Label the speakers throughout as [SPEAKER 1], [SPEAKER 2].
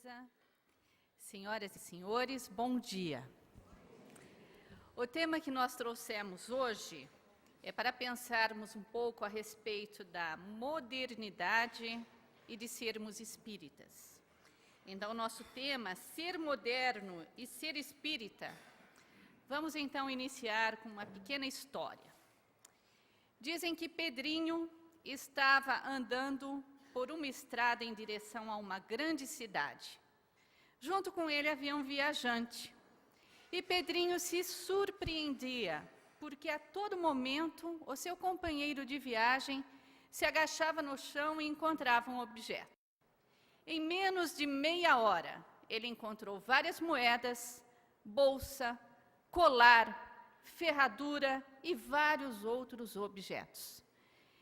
[SPEAKER 1] mesa. Senhoras e senhores, bom dia. O tema que nós trouxemos hoje é para pensarmos um pouco a respeito da modernidade e de sermos espíritas. Então, nosso tema, ser moderno e ser espírita. Vamos então iniciar com uma pequena história. Dizem que Pedrinho estava andando por uma estrada em direção a uma grande cidade. Junto com ele havia um viajante. E Pedrinho se surpreendia, porque a todo momento o seu companheiro de viagem se agachava no chão e encontrava um objeto. Em menos de meia hora, ele encontrou várias moedas, bolsa, colar, ferradura e vários outros objetos.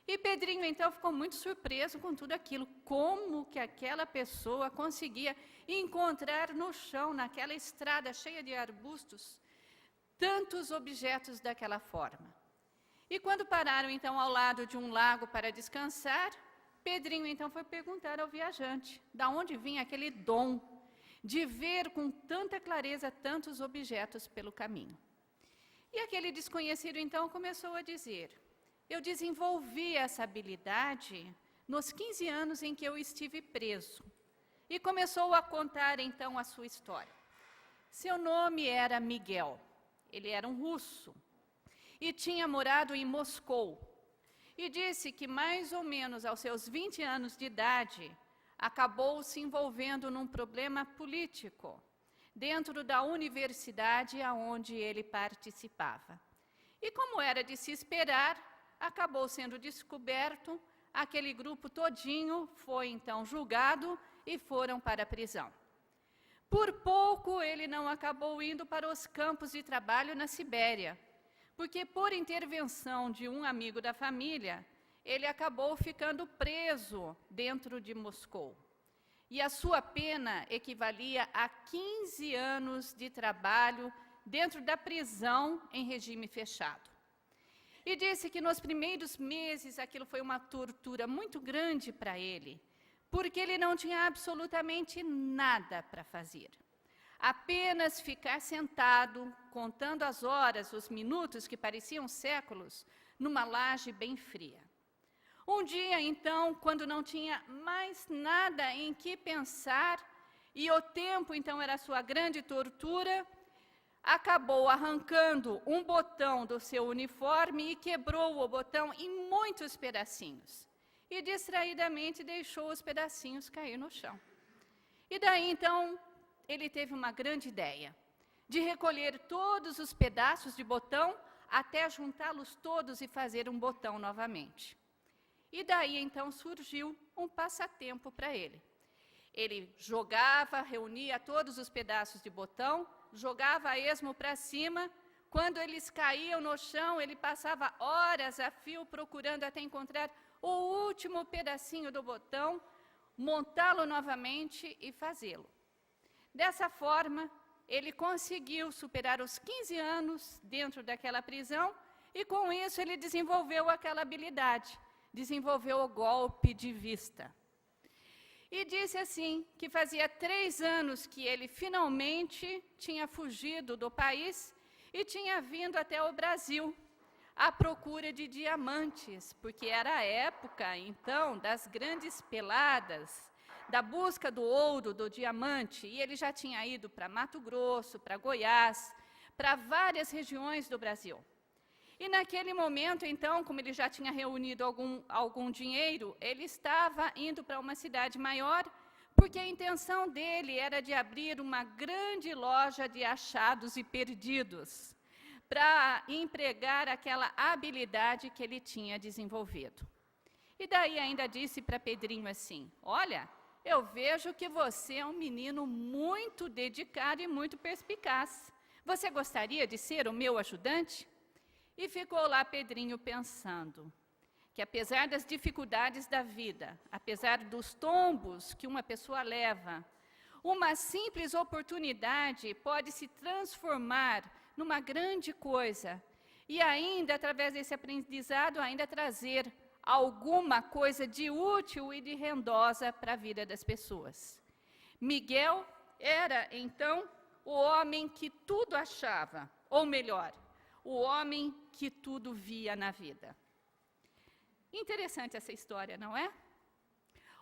[SPEAKER 1] E Pedrinho, então, ficou muito surpreso com tudo aquilo. Como que aquela pessoa conseguia encontrar no chão, naquela estrada cheia de arbustos, tantos objetos daquela forma? E quando pararam, então, ao lado de um lago para descansar, Pedrinho, então, foi perguntar ao viajante de onde vinha aquele dom de ver com tanta clareza tantos objetos pelo caminho. E aquele desconhecido, então, começou a dizer: eu desenvolvi essa habilidade nos 15 anos em que eu estive preso. E começou a contar, então, a sua história. Seu nome era Miguel. Ele era um russo e tinha morado em Moscou. E disse que, mais ou menos aos seus 20 anos de idade, acabou se envolvendo num problema político dentro da universidade aonde ele participava. E como era de se esperar, acabou sendo descoberto, aquele grupo todinho foi então julgado e foram para a prisão. Por pouco ele não acabou indo para os campos de trabalho na Sibéria, porque por intervenção de um amigo da família, ele acabou ficando preso dentro de Moscou. E a sua pena equivalia a 15 anos de trabalho dentro da prisão em regime fechado. E disse que nos primeiros meses aquilo foi uma tortura muito grande para ele, porque ele não tinha absolutamente nada para fazer. Apenas ficar sentado, contando as horas, os minutos que pareciam séculos, numa laje bem fria. Um dia, então, quando não tinha mais nada em que pensar, e o tempo, então, era a sua grande tortura, acabou arrancando um botão do seu uniforme e quebrou o botão em muitos pedacinhos. E distraidamente deixou os pedacinhos cair no chão. E daí, então, ele teve uma grande ideia de recolher todos os pedaços de botão até juntá-los todos e fazer um botão novamente. E daí, então, surgiu um passatempo para ele. Ele jogava, reunia todos os pedaços de botão, jogava a esmo para cima. Quando eles caíam no chão, ele passava horas a fio procurando até encontrar o último pedacinho do botão, montá-lo novamente e fazê-lo. Dessa forma, ele conseguiu superar os 15 anos dentro daquela prisão e, com isso, ele desenvolveu aquela habilidade, desenvolveu o golpe de vista. E disse assim, que fazia 3 anos que ele finalmente tinha fugido do país e tinha vindo até o Brasil à procura de diamantes, porque era a época, então, das grandes peladas, da busca do ouro, do diamante, e ele já tinha ido para Mato Grosso, para Goiás, para várias regiões do Brasil. E naquele momento, então, como ele já tinha reunido algum dinheiro, ele estava indo para uma cidade maior, porque a intenção dele era de abrir uma grande loja de achados e perdidos, para empregar aquela habilidade que ele tinha desenvolvido. E daí ainda disse para Pedrinho assim: olha, eu vejo que você é um menino muito dedicado e muito perspicaz. Você gostaria de ser o meu ajudante? E ficou lá Pedrinho pensando que, apesar das dificuldades da vida, apesar dos tombos que uma pessoa leva, uma simples oportunidade pode se transformar numa grande coisa e ainda, através desse aprendizado, ainda trazer alguma coisa de útil e de rendosa para a vida das pessoas. Miguel era, então, o homem que tudo achava, ou melhor, o homem que tudo via na vida. Interessante essa história, não é?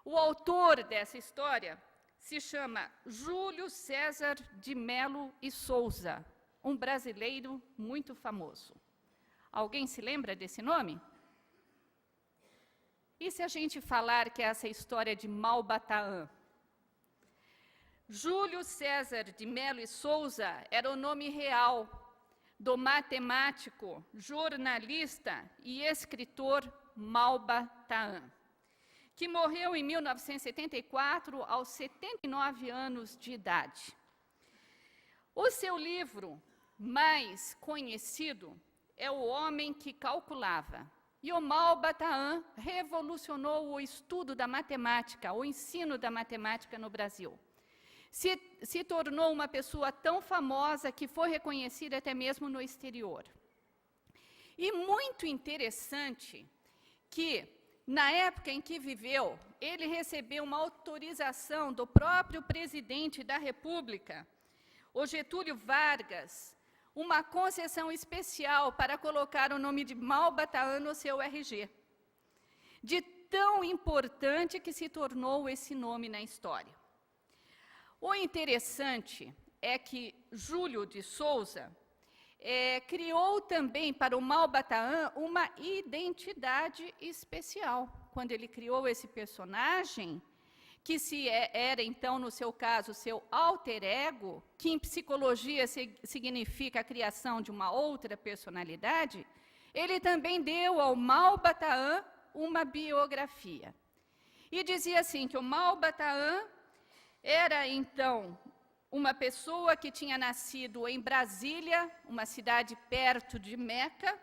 [SPEAKER 1] O autor dessa história se chama Júlio César de Melo e Souza, um brasileiro muito famoso. Alguém se lembra desse nome? E se a gente falar que essa história é de Malba-Tahan? Júlio César de Melo e Souza era o nome real do matemático, jornalista e escritor Malba-Tahan, que morreu em 1974 aos 79 anos de idade. O seu livro mais conhecido é O Homem que Calculava. E o Malba-Tahan revolucionou o estudo da matemática, o ensino da matemática no Brasil. Se tornou uma pessoa tão famosa que foi reconhecida até mesmo no exterior. E muito interessante que, na época em que viveu, ele recebeu uma autorização do próprio presidente da República, o Getúlio Vargas, uma concessão especial para colocar o nome de Malba-Tahan no seu RG. De tão importante que se tornou esse nome na história. O interessante é que Júlio de Souza criou também para o Malba-Tahan uma identidade especial. Quando ele criou esse personagem, que era, então, no seu caso, seu alter ego, que em psicologia significa a criação de uma outra personalidade, ele também deu ao Malba-Tahan uma biografia. E dizia assim, que o Malba-Tahan era, então, uma pessoa que tinha nascido em Brasília, uma cidade perto de Meca,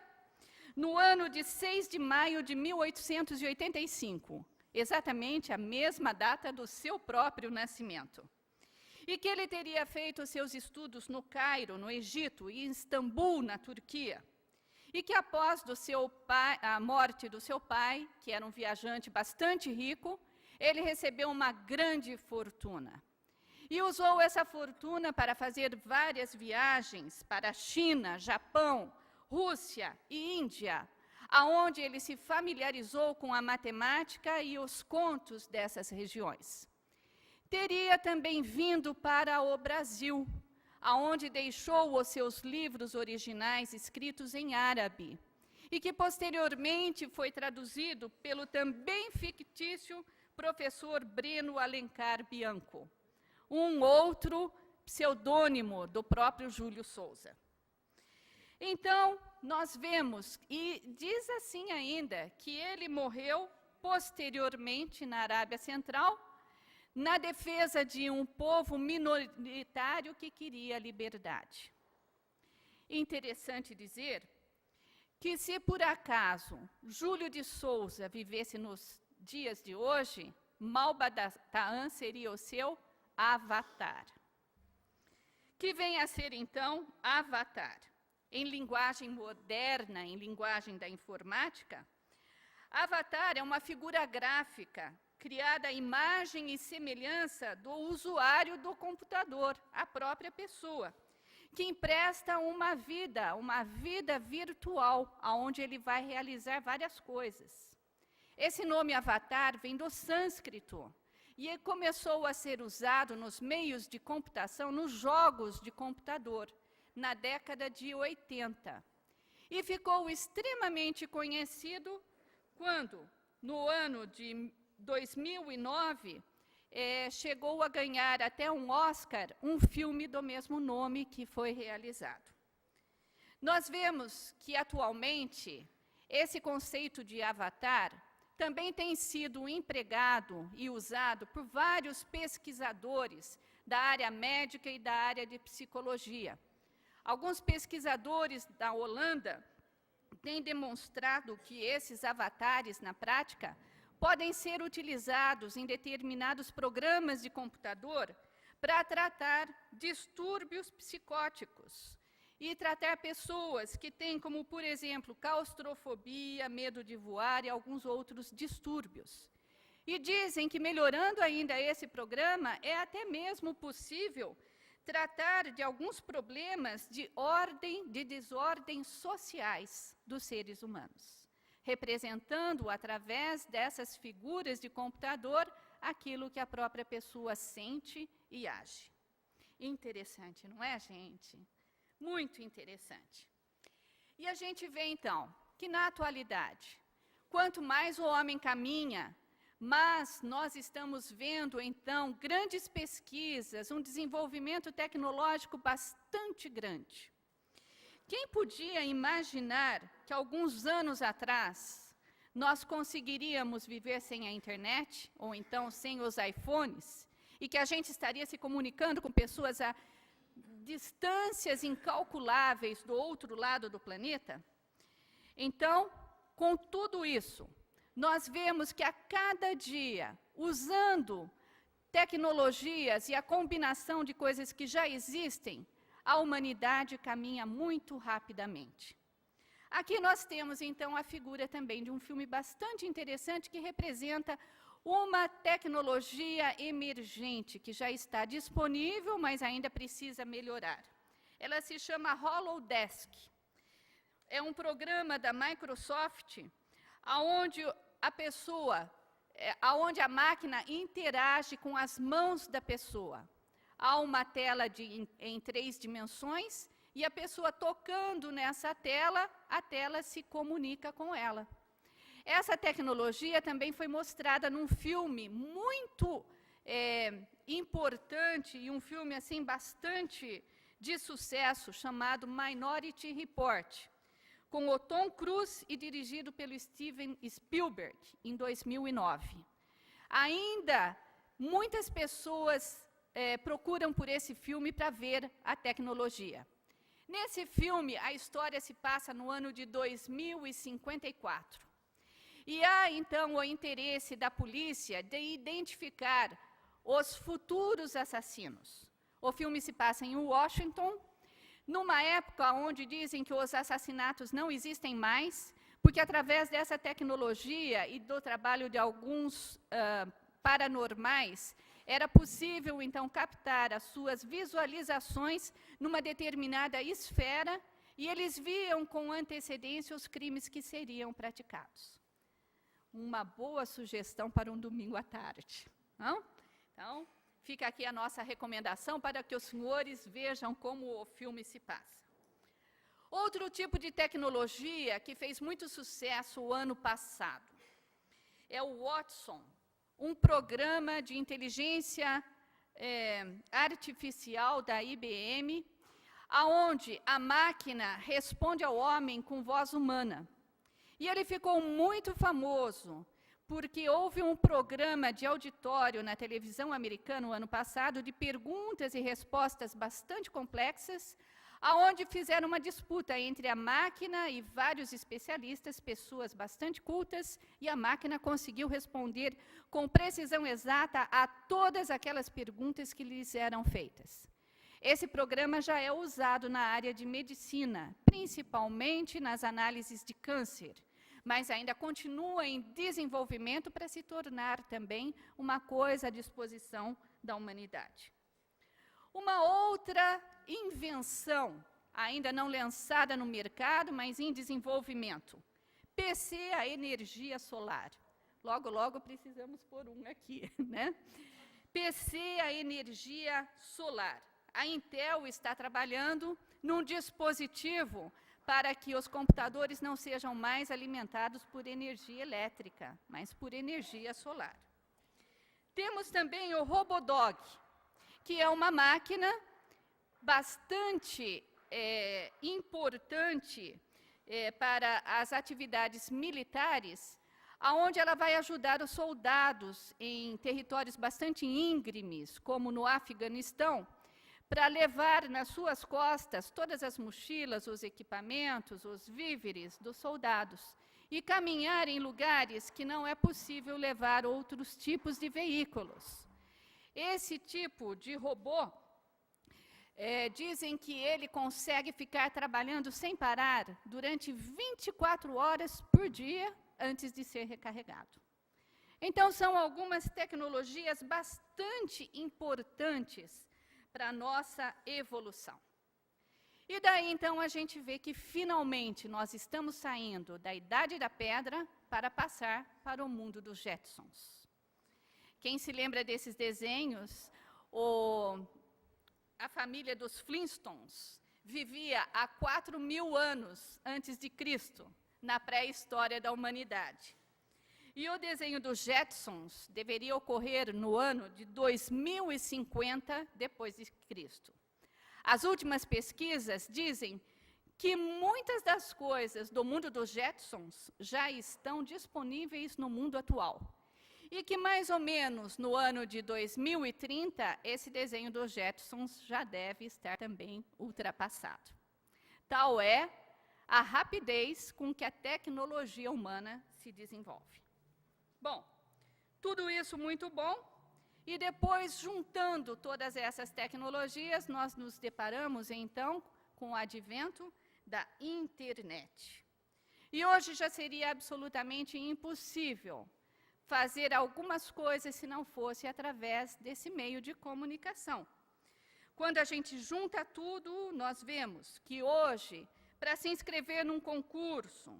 [SPEAKER 1] no ano de 6 de maio de 1885, exatamente a mesma data do seu próprio nascimento. E que ele teria feito seus estudos no Cairo, no Egito, e em Istambul, na Turquia. E que após a morte do seu pai, que era um viajante bastante rico, ele recebeu uma grande fortuna. E usou essa fortuna para fazer várias viagens para a China, Japão, Rússia e Índia, aonde ele se familiarizou com a matemática e os contos dessas regiões. Teria também vindo para o Brasil, aonde deixou os seus livros originais escritos em árabe, e que posteriormente foi traduzido pelo também fictício professor Breno Alencar Bianco, um outro pseudônimo do próprio Júlio Souza. Então, nós vemos, e diz assim ainda, que ele morreu posteriormente na Arábia Central, na defesa de um povo minoritário que queria liberdade. Interessante dizer que, se por acaso Júlio de Souza vivesse nos dias de hoje, Malba-Tahan seria o seu avatar. Que vem a ser, então, avatar. Em linguagem moderna, em linguagem da informática, avatar é uma figura gráfica criada à imagem e semelhança do usuário do computador, a própria pessoa, que empresta uma vida virtual, onde ele vai realizar várias coisas. Esse nome avatar vem do sânscrito e começou a ser usado nos meios de computação, nos jogos de computador, na década de 80. E ficou extremamente conhecido quando, no ano de 2009, chegou a ganhar até um Oscar, um filme do mesmo nome que foi realizado. Nós vemos que, atualmente, esse conceito de avatar também tem sido empregado e usado por vários pesquisadores da área médica e da área de psicologia. Alguns pesquisadores da Holanda têm demonstrado que esses avatares, na prática, podem ser utilizados em determinados programas de computador para tratar distúrbios psicóticos e tratar pessoas que têm, como, por exemplo, claustrofobia, medo de voar e alguns outros distúrbios. E dizem que, melhorando ainda esse programa, é até mesmo possível tratar de alguns problemas de desordens sociais dos seres humanos, representando, através dessas figuras de computador, aquilo que a própria pessoa sente e age. Interessante, não é, gente? Muito interessante. E a gente vê, então, que na atualidade, quanto mais o homem caminha, mas nós estamos vendo, então, grandes pesquisas, um desenvolvimento tecnológico bastante grande. Quem podia imaginar que, alguns anos atrás, nós conseguiríamos viver sem a internet, ou então sem os iPhones, e que a gente estaria se comunicando com pessoas a distâncias incalculáveis do outro lado do planeta? Então, com tudo isso, nós vemos que a cada dia, usando tecnologias e a combinação de coisas que já existem, a humanidade caminha muito rapidamente. Aqui nós temos, então, a figura também de um filme bastante interessante que representa uma tecnologia emergente que já está disponível, mas ainda precisa melhorar. Ela se chama HoloDesk. É um programa da Microsoft, onde aonde a máquina interage com as mãos da pessoa. Há uma tela em 3 dimensões, e a pessoa tocando nessa tela, a tela se comunica com ela. Essa tecnologia também foi mostrada num filme muito importante, e um filme assim bastante de sucesso, chamado Minority Report, com o Tom Cruise e dirigido pelo Steven Spielberg, em 2009. Ainda muitas pessoas procuram por esse filme para ver a tecnologia. Nesse filme, a história se passa no ano de 2054. E há, então, o interesse da polícia de identificar os futuros assassinos. O filme se passa em Washington, numa época onde dizem que os assassinatos não existem mais, porque através dessa tecnologia e do trabalho de alguns paranormais, era possível, então, captar as suas visualizações numa determinada esfera, e eles viam com antecedência os crimes que seriam praticados. Uma boa sugestão para um domingo à tarde, não? Então, fica aqui a nossa recomendação para que os senhores vejam como o filme se passa. Outro tipo de tecnologia que fez muito sucesso o ano passado é o Watson, um programa de inteligência artificial da IBM, aonde a máquina responde ao homem com voz humana. E ele ficou muito famoso, porque houve um programa de auditório na televisão americana no ano passado, de perguntas e respostas bastante complexas, aonde fizeram uma disputa entre a máquina e vários especialistas, pessoas bastante cultas, e a máquina conseguiu responder com precisão exata a todas aquelas perguntas que lhes eram feitas. Esse programa já é usado na área de medicina, principalmente nas análises de câncer, mas ainda continua em desenvolvimento para se tornar também uma coisa à disposição da humanidade. Uma outra invenção, ainda não lançada no mercado, mas em desenvolvimento, PC a energia solar. Logo, logo precisamos pôr um aqui, né? PC a energia solar. A Intel está trabalhando num dispositivo para que os computadores não sejam mais alimentados por energia elétrica, mas por energia solar. Temos também o Robodog, que é uma máquina bastante importante para as atividades militares, aonde ela vai ajudar os soldados em territórios bastante íngremes, como no Afeganistão, para levar nas suas costas todas as mochilas, os equipamentos, os víveres dos soldados, e caminhar em lugares que não é possível levar outros tipos de veículos. Esse tipo de robô, dizem que ele consegue ficar trabalhando sem parar durante 24 horas por dia antes de ser recarregado. Então, são algumas tecnologias bastante importantes para a nossa evolução. E daí, então, a gente vê que, finalmente, nós estamos saindo da Idade da Pedra para passar para o mundo dos Jetsons. Quem se lembra desses desenhos, a família dos Flintstones vivia há 4.000 anos antes de Cristo, na pré-história da humanidade. E o desenho dos Jetsons deveria ocorrer no ano de 2050 depois de Cristo. As últimas pesquisas dizem que muitas das coisas do mundo dos Jetsons já estão disponíveis no mundo atual. E que, mais ou menos, no ano de 2030, esse desenho dos Jetsons já deve estar também ultrapassado. Tal é a rapidez com que a tecnologia humana se desenvolve. Bom, tudo isso muito bom. E depois, juntando todas essas tecnologias, nós nos deparamos, então, com o advento da internet. E hoje já seria absolutamente impossível fazer algumas coisas se não fosse através desse meio de comunicação. Quando a gente junta tudo, nós vemos que hoje, para se inscrever num concurso,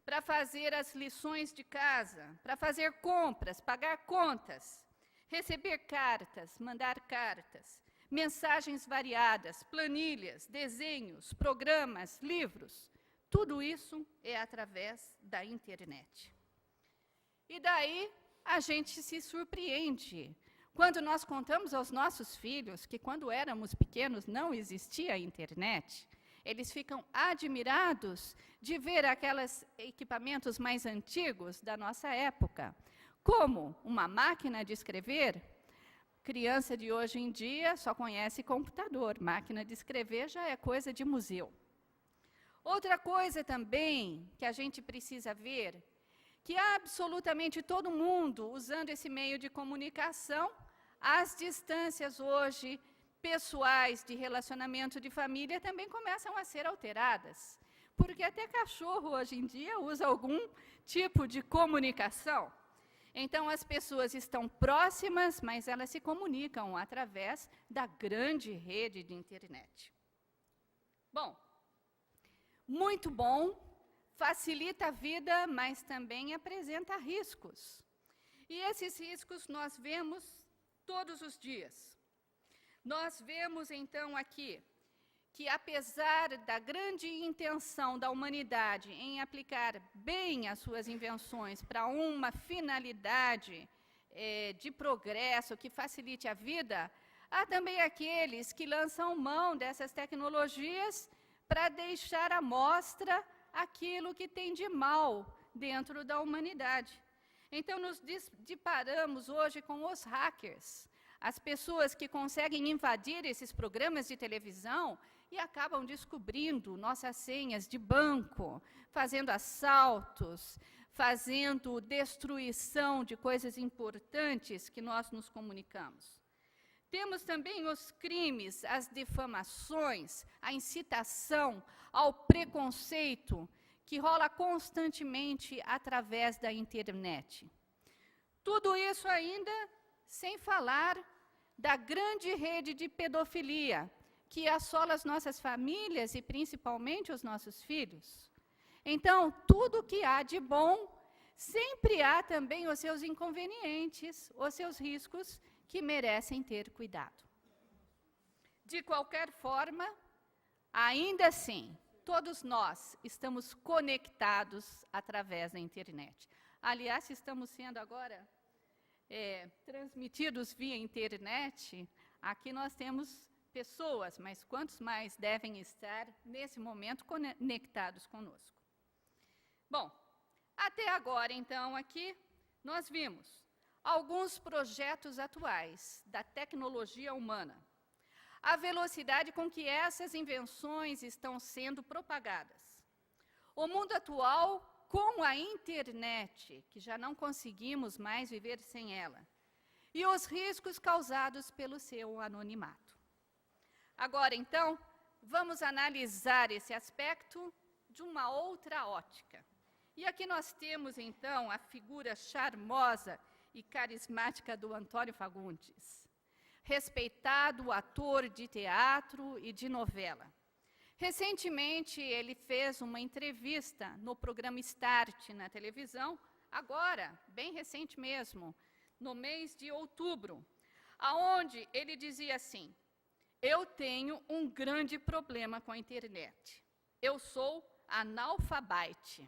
[SPEAKER 1] para fazer as lições de casa, para fazer compras, pagar contas, receber cartas, mandar cartas, mensagens variadas, planilhas, desenhos, programas, livros, tudo isso é através da internet. E daí a gente se surpreende quando nós contamos aos nossos filhos que quando éramos pequenos não existia a internet. Eles ficam admirados de ver aqueles equipamentos mais antigos da nossa época, como uma máquina de escrever. Criança de hoje em dia só conhece computador, máquina de escrever já é coisa de museu. Outra coisa também que a gente precisa ver, que absolutamente todo mundo, usando esse meio de comunicação, as distâncias hoje pessoais de relacionamento de família também começam a ser alteradas. Porque até cachorro hoje em dia usa algum tipo de comunicação. Então, as pessoas estão próximas, mas elas se comunicam através da grande rede de internet. Bom, muito bom, facilita a vida, mas também apresenta riscos. E esses riscos nós vemos todos os dias. Nós vemos, então, aqui, que apesar da grande intenção da humanidade em aplicar bem as suas invenções para uma finalidade de progresso que facilite a vida, há também aqueles que lançam mão dessas tecnologias para deixar à mostra aquilo que tem de mal dentro da humanidade. Então, nos deparamos hoje com os hackers, as pessoas que conseguem invadir esses programas de televisão e acabam descobrindo nossas senhas de banco, fazendo assaltos, fazendo destruição de coisas importantes que nós nos comunicamos. Temos também os crimes, as difamações, a incitação ao preconceito, que rola constantemente através da internet. Tudo isso ainda sem falar da grande rede de pedofilia, que assola as nossas famílias e principalmente os nossos filhos. Então, tudo que há de bom, sempre há também os seus inconvenientes, os seus riscos, que merecem ter cuidado. De qualquer forma, ainda assim, todos nós estamos conectados através da internet. Aliás, se estamos sendo agora transmitidos via internet, aqui nós temos pessoas, mas quantos mais devem estar, nesse momento, conectados conosco? Bom, até agora, então, aqui, nós vimos alguns projetos atuais da tecnologia humana, a velocidade com que essas invenções estão sendo propagadas, o mundo atual com a internet, que já não conseguimos mais viver sem ela, e os riscos causados pelo seu anonimato. Agora, então, vamos analisar esse aspecto de uma outra ótica. E aqui nós temos, então, a figura charmosa e carismática do Antônio Fagundes, respeitado ator de teatro e de novela. Recentemente, ele fez uma entrevista no programa Start, na televisão, agora, bem recente mesmo, no mês de outubro, aonde ele dizia assim: eu tenho um grande problema com a internet. Eu sou analfabete.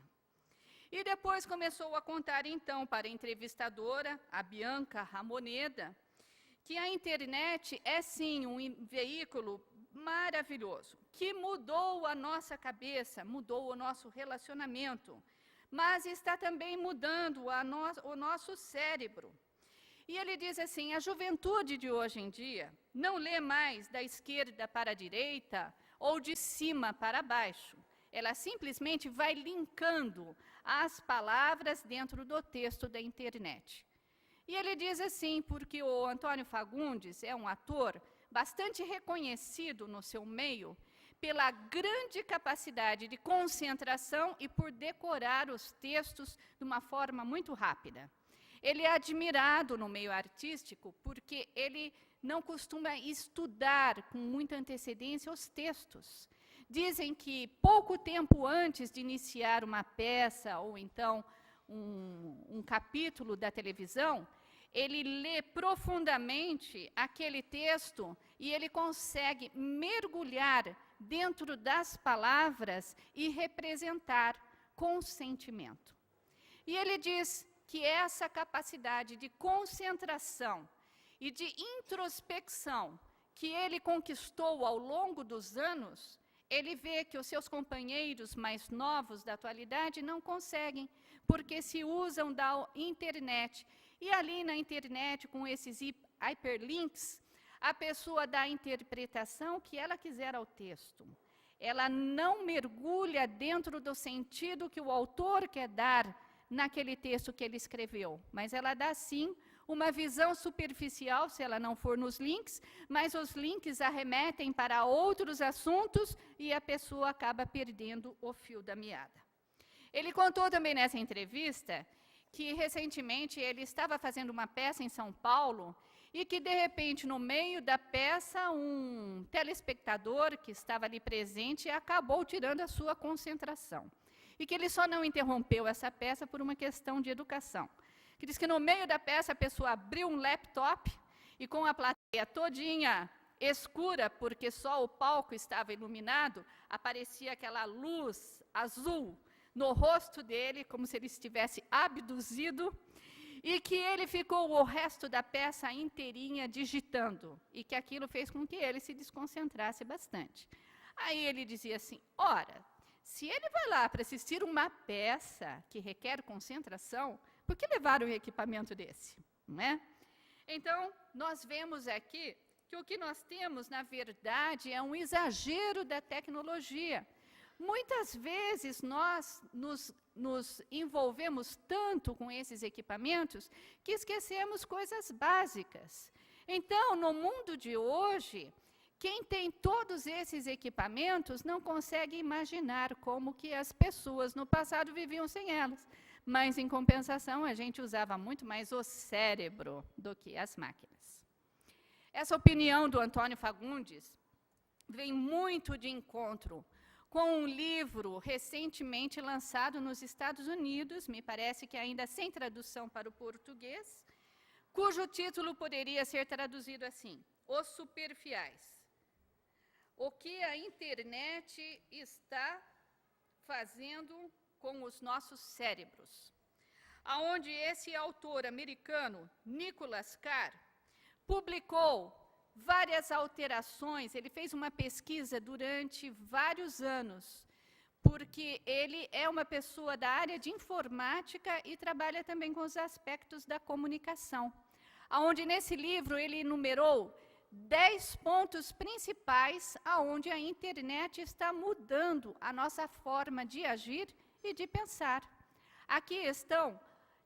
[SPEAKER 1] E depois começou a contar, então, para a entrevistadora, a Bianca Ramoneda, que a internet é, sim, um veículo maravilhoso, que mudou a nossa cabeça, mudou o nosso relacionamento, mas está também mudando o nosso cérebro. E ele diz assim: a juventude de hoje em dia não lê mais da esquerda para a direita ou de cima para baixo. Ela simplesmente vai linkando as palavras dentro do texto da internet. E ele diz assim, porque o Antônio Fagundes é um ator bastante reconhecido no seu meio pela grande capacidade de concentração e por decorar os textos de uma forma muito rápida. Ele é admirado no meio artístico porque ele não costuma estudar com muita antecedência os textos. Dizem que pouco tempo antes de iniciar uma peça ou então um capítulo da televisão, ele lê profundamente aquele texto e ele consegue mergulhar dentro das palavras e representar com sentimento. E ele diz que essa capacidade de concentração e de introspecção que ele conquistou ao longo dos anos, ele vê que os seus companheiros mais novos da atualidade não conseguem, porque se usam da internet. E ali na internet, com esses hyperlinks, a pessoa dá a interpretação que ela quiser ao texto. Ela não mergulha dentro do sentido que o autor quer dar naquele texto que ele escreveu, mas ela dá, sim, uma visão superficial, se ela não for nos links, mas os links arremetem para outros assuntos e a pessoa acaba perdendo o fio da meada. Ele contou também nessa entrevista que, recentemente, ele estava fazendo uma peça em São Paulo e que, de repente, no meio da peça, um telespectador que estava ali presente acabou tirando a sua concentração. E que ele só não interrompeu essa peça por uma questão de educação. Que diz que no meio da peça a pessoa abriu um laptop e com a plateia todinha escura, porque só o palco estava iluminado, aparecia aquela luz azul no rosto dele, como se ele estivesse abduzido, e que ele ficou o resto da peça inteirinha digitando, e que aquilo fez com que ele se desconcentrasse bastante. Aí ele dizia assim: ora, se ele vai lá para assistir uma peça que requer concentração, por que levar um equipamento desse? Não é? Então, nós vemos aqui que o que nós temos, na verdade, é um exagero da tecnologia. Muitas vezes nós nos envolvemos tanto com esses equipamentos que esquecemos coisas básicas. Então, no mundo de hoje, quem tem todos esses equipamentos não consegue imaginar como que as pessoas no passado viviam sem elas. Mas, em compensação, a gente usava muito mais o cérebro do que as máquinas. Essa opinião do Antônio Fagundes vem muito de encontro com um livro recentemente lançado nos Estados Unidos, me parece que ainda sem tradução para o português, cujo título poderia ser traduzido assim: Os Superficiais. O que a internet está fazendo com os nossos cérebros. Aonde esse autor americano, Nicholas Carr, publicou várias alterações. Ele fez uma pesquisa durante vários anos, porque ele é uma pessoa da área de informática e trabalha também com os aspectos da comunicação. Aonde nesse livro ele enumerou 10 pontos principais aonde a internet está mudando a nossa forma de agir e de pensar. Aqui estão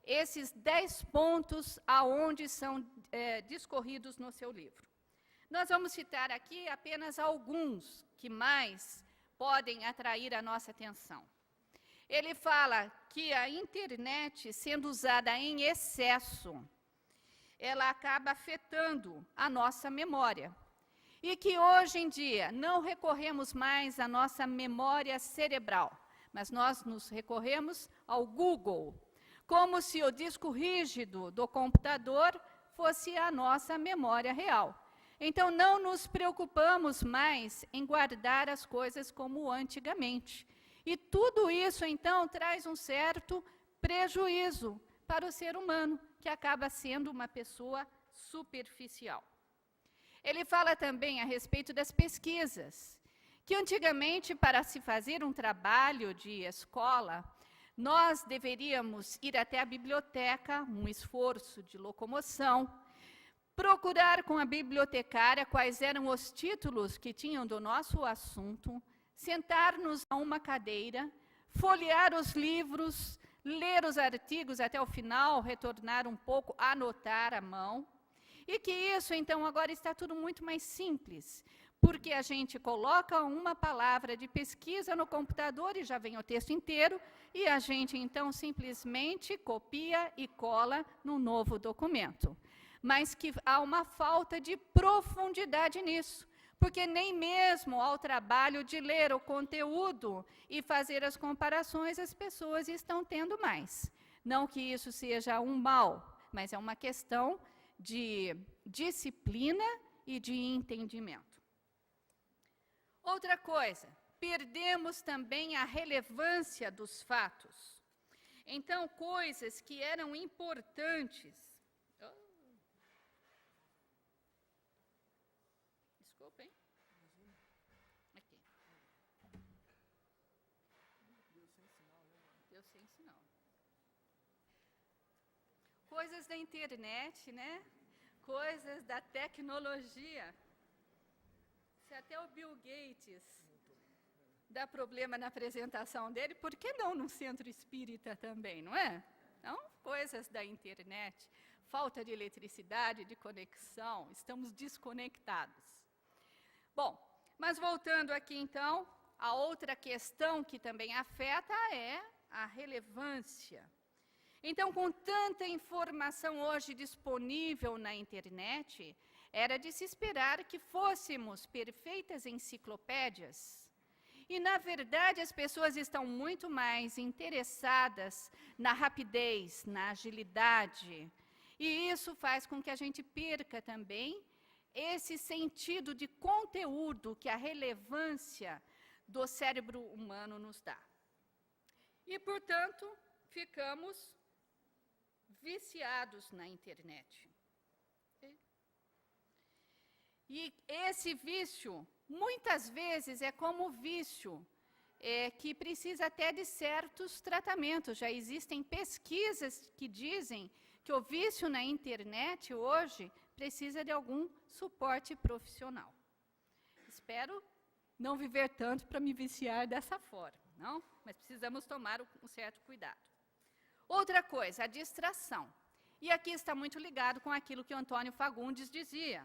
[SPEAKER 1] esses 10 pontos aonde são discorridos no seu livro. Nós vamos citar aqui apenas alguns que mais podem atrair a nossa atenção. Ele fala que a internet, sendo usada em excesso, ela acaba afetando a nossa memória. E que hoje em dia não recorremos mais à nossa memória cerebral, mas nós nos recorremos ao Google, como se o disco rígido do computador fosse a nossa memória real. Então, não nos preocupamos mais em guardar as coisas como antigamente. E tudo isso, então, traz um certo prejuízo para o ser humano, que acaba sendo uma pessoa superficial. Ele fala também a respeito das pesquisas, que antigamente, para se fazer um trabalho de escola, nós deveríamos ir até a biblioteca, um esforço de locomoção, procurar com a bibliotecária quais eram os títulos que tinham do nosso assunto, sentar-nos a uma cadeira, folhear os livros, ler os artigos até o final, retornar um pouco, anotar à mão. E que isso, então, agora está tudo muito mais simples, porque a gente coloca uma palavra de pesquisa no computador e já vem o texto inteiro, e a gente, então, simplesmente copia e cola num novo documento. Mas que há uma falta de profundidade nisso, porque nem mesmo ao trabalho de ler o conteúdo e fazer as comparações as pessoas estão tendo mais. Não que isso seja um mal, mas é uma questão de disciplina e de entendimento. Outra coisa, perdemos também a relevância dos fatos. Então, coisas que eram importantes. Desculpem. Aqui. Deu sem sinal. Coisas da internet, né? Coisas da tecnologia. Se até o Bill Gates dá problema na apresentação dele, por que não no centro espírita também, não é? Então, coisas da internet, falta de eletricidade, de conexão, estamos desconectados. Bom, mas voltando aqui então, a outra questão que também afeta é a relevância. Então, com tanta informação hoje disponível na internet, era de se esperar que fôssemos perfeitas enciclopédias. E, na verdade, as pessoas estão muito mais interessadas na rapidez, na agilidade. E isso faz com que a gente perca também esse sentido de conteúdo que a relevância do cérebro humano nos dá. E, portanto, ficamos viciados na internet. E esse vício, muitas vezes, é como vício que precisa até de certos tratamentos. Já existem pesquisas que dizem que o vício na internet hoje precisa de algum suporte profissional. Espero não viver tanto para me viciar dessa forma, não? Mas precisamos tomar um certo cuidado. Outra coisa, a distração. E aqui está muito ligado com aquilo que o Antônio Fagundes dizia,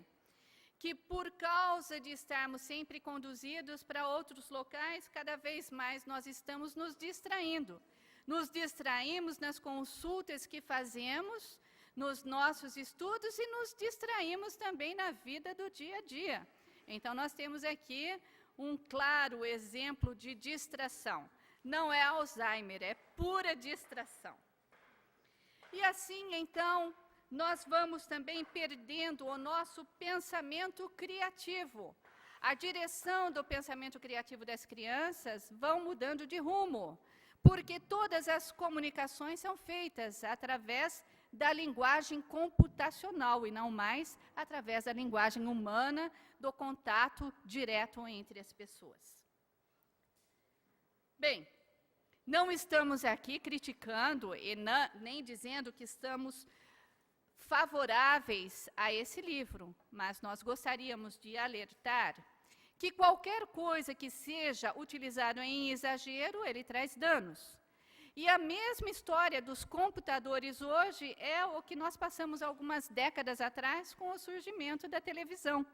[SPEAKER 1] que por causa de estarmos sempre conduzidos para outros locais, cada vez mais nós estamos nos distraindo. Nos distraímos nas consultas que fazemos, nos nossos estudos e nos distraímos também na vida do dia a dia. Então, nós temos aqui um claro exemplo de distração. Não é Alzheimer, é pura distração. E assim, então, nós vamos também perdendo o nosso pensamento criativo. A direção do pensamento criativo das crianças vão mudando de rumo, porque todas as comunicações são feitas através da linguagem computacional e não mais através da linguagem humana, do contato direto entre as pessoas. Bem, não estamos aqui criticando e nem dizendo que estamos favoráveis a esse livro, mas nós gostaríamos de alertar que qualquer coisa que seja utilizada em exagero, ele traz danos. E a mesma história dos computadores hoje é o que nós passamos algumas décadas atrás com o surgimento da televisão,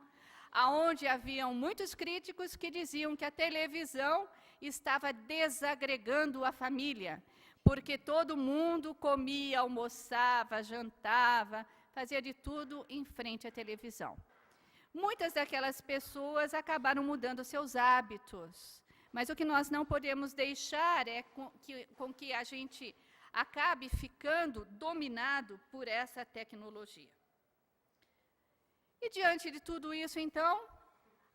[SPEAKER 1] aonde haviam muitos críticos que diziam que a televisão estava desagregando a família, porque todo mundo comia, almoçava, jantava, fazia de tudo em frente à televisão. Muitas daquelas pessoas acabaram mudando seus hábitos, mas o que nós não podemos deixar é com que a gente acabe ficando dominado por essa tecnologia. E diante de tudo isso, então,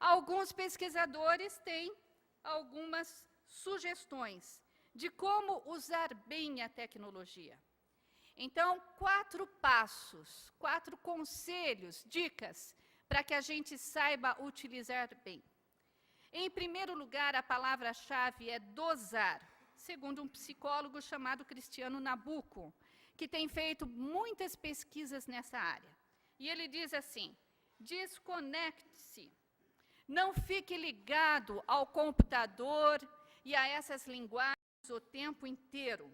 [SPEAKER 1] alguns pesquisadores têm algumas sugestões de como usar bem a tecnologia. Então, 4 passos, 4 conselhos, dicas, para que a gente saiba utilizar bem. Em primeiro lugar, a palavra-chave é dosar, segundo um psicólogo chamado Cristiano Nabuco, que tem feito muitas pesquisas nessa área. E ele diz assim: desconecte-se, não fique ligado ao computador e a essas linguagens o tempo inteiro.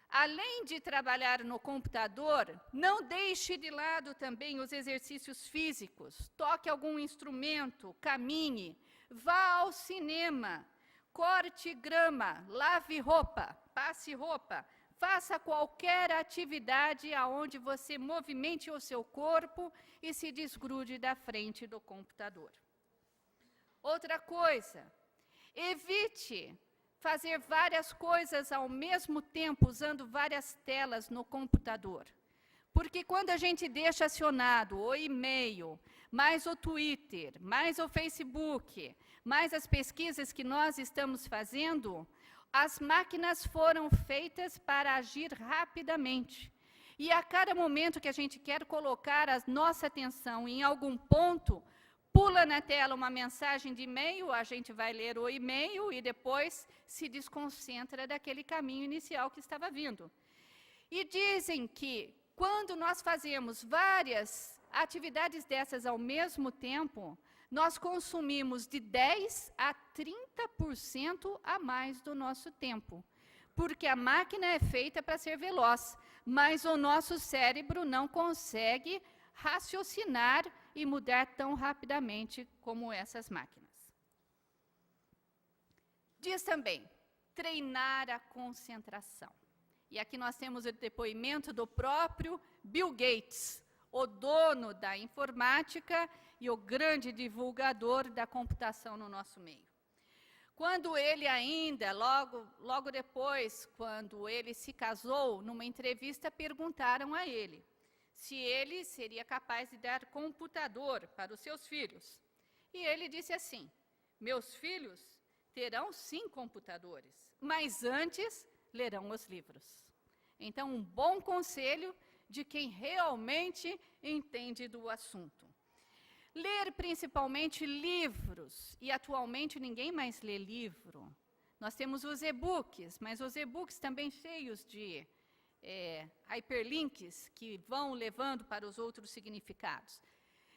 [SPEAKER 1] Além de trabalhar no computador, não deixe de lado também os exercícios físicos. Toque algum instrumento, caminhe, vá ao cinema, corte grama, lave roupa, passe roupa, faça qualquer atividade aonde você movimente o seu corpo e se desgrude da frente do computador. Outra coisa, evite fazer várias coisas ao mesmo tempo, usando várias telas no computador. Porque quando a gente deixa acionado o e-mail, mais o Twitter, mais o Facebook, mais as pesquisas que nós estamos fazendo, as máquinas foram feitas para agir rapidamente. E a cada momento que a gente quer colocar a nossa atenção em algum ponto, pula na tela uma mensagem de e-mail, a gente vai ler o e-mail e depois se desconcentra daquele caminho inicial que estava vindo. E dizem que quando nós fazemos várias atividades dessas ao mesmo tempo, nós consumimos de 10% a 30% a mais do nosso tempo. Porque a máquina é feita para ser veloz, mas o nosso cérebro não consegue raciocinar e mudar tão rapidamente como essas máquinas. Diz também, treinar a concentração. E aqui nós temos o depoimento do próprio Bill Gates, o dono da informática e o grande divulgador da computação no nosso meio. Quando ele ainda, logo depois, quando ele se casou, numa entrevista perguntaram a ele se ele seria capaz de dar computador para os seus filhos. E ele disse assim: meus filhos terão sim computadores, mas antes lerão os livros. Então, um bom conselho de quem realmente entende do assunto. Ler principalmente livros, e atualmente ninguém mais lê livro. Nós temos os e-books, mas os e-books também cheios de hyperlinks que vão levando para os outros significados.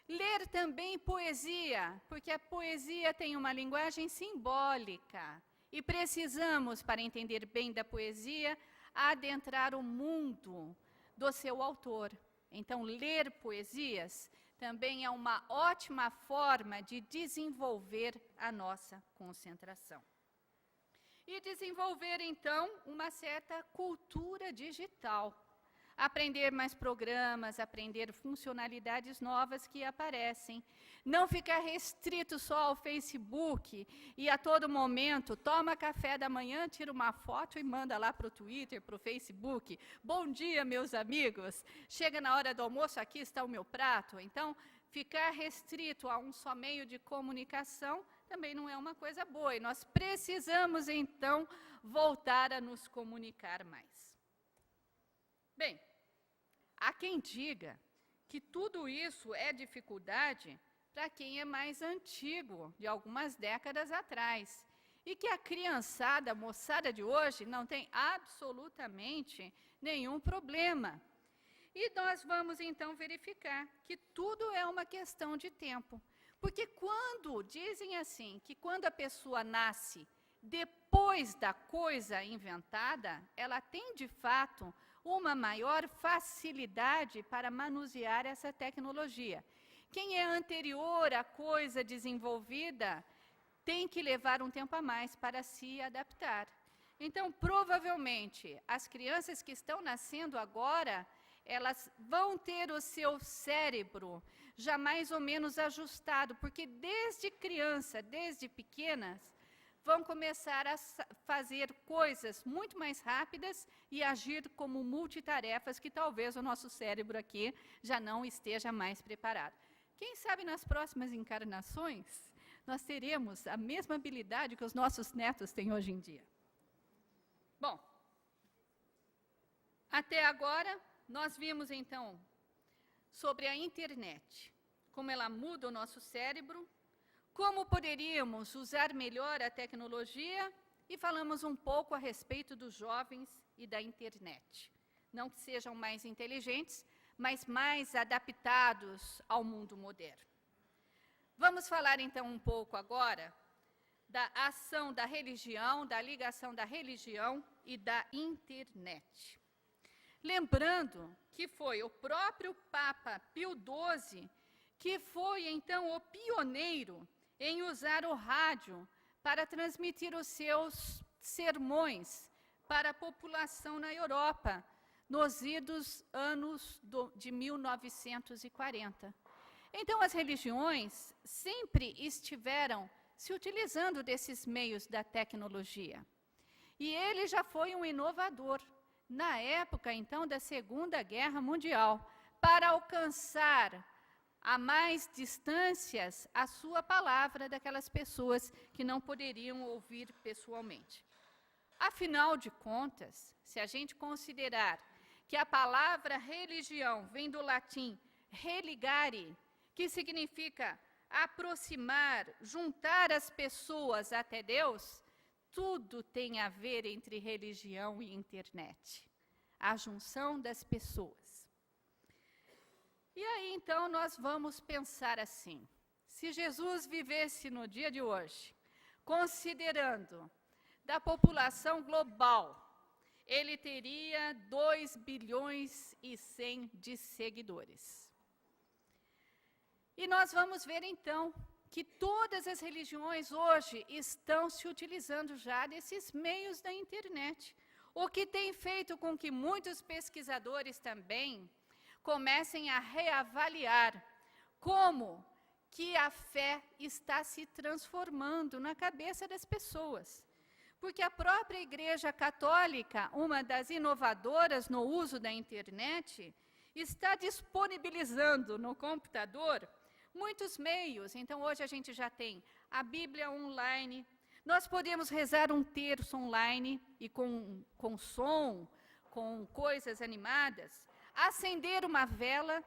[SPEAKER 1] Ler também poesia, porque a poesia tem uma linguagem simbólica e precisamos, para entender bem da poesia, adentrar o mundo do seu autor. Então, ler poesias também é uma ótima forma de desenvolver a nossa concentração. E desenvolver, então, uma certa cultura digital. Aprender mais programas, aprender funcionalidades novas que aparecem. Não ficar restrito só ao Facebook e a todo momento toma café da manhã, tira uma foto e manda lá para o Twitter, para o Facebook. Bom dia, meus amigos. Chega na hora do almoço, aqui está o meu prato. Então, ficar restrito a um só meio de comunicação também não é uma coisa boa. E nós precisamos, então, voltar a nos comunicar mais. Bem, há quem diga que tudo isso é dificuldade para quem é mais antigo, de algumas décadas atrás, e que a criançada, a moçada de hoje, não tem absolutamente nenhum problema. E nós vamos, então, verificar que tudo é uma questão de tempo. Porque dizem assim, que quando a pessoa nasce depois da coisa inventada, ela tem, de fato, uma maior facilidade para manusear essa tecnologia. Quem é anterior à coisa desenvolvida tem que levar um tempo a mais para se adaptar. Então, provavelmente, as crianças que estão nascendo agora, elas vão ter o seu cérebro já mais ou menos ajustado, porque desde criança, desde pequenas, vão começar a fazer coisas muito mais rápidas e agir como multitarefas que talvez o nosso cérebro aqui já não esteja mais preparado. Quem sabe nas próximas encarnações nós teremos a mesma habilidade que os nossos netos têm hoje em dia. Bom, até agora nós vimos então sobre a internet, como ela muda o nosso cérebro, como poderíamos usar melhor a tecnologia e falamos um pouco a respeito dos jovens e da internet. Não que sejam mais inteligentes, mas mais adaptados ao mundo moderno. Vamos falar então um pouco agora da ação da religião, da ligação da religião e da internet. Lembrando que foi o próprio Papa Pio XII que foi então o pioneiro em usar o rádio para transmitir os seus sermões para a população na Europa, nos idos anos de 1940. Então, as religiões sempre estiveram se utilizando desses meios da tecnologia. E ele já foi um inovador, na época, então, da Segunda Guerra Mundial, para alcançar a mais distâncias a sua palavra daquelas pessoas que não poderiam ouvir pessoalmente. Afinal de contas, se a gente considerar que a palavra religião vem do latim religare, que significa aproximar, juntar as pessoas até Deus, tudo tem a ver entre religião e internet. A junção das pessoas. E aí, então, nós vamos pensar assim, se Jesus vivesse no dia de hoje, considerando da população global, ele teria 2 bilhões e 100 de seguidores. E nós vamos ver, então, que todas as religiões hoje estão se utilizando já desses meios da internet, o que tem feito com que muitos pesquisadores também comecem a reavaliar como que a fé está se transformando na cabeça das pessoas. Porque a própria Igreja Católica, uma das inovadoras no uso da internet, está disponibilizando no computador muitos meios. Então, hoje a gente já tem a Bíblia online, nós podemos rezar um terço online e com som, com coisas animadas, acender uma vela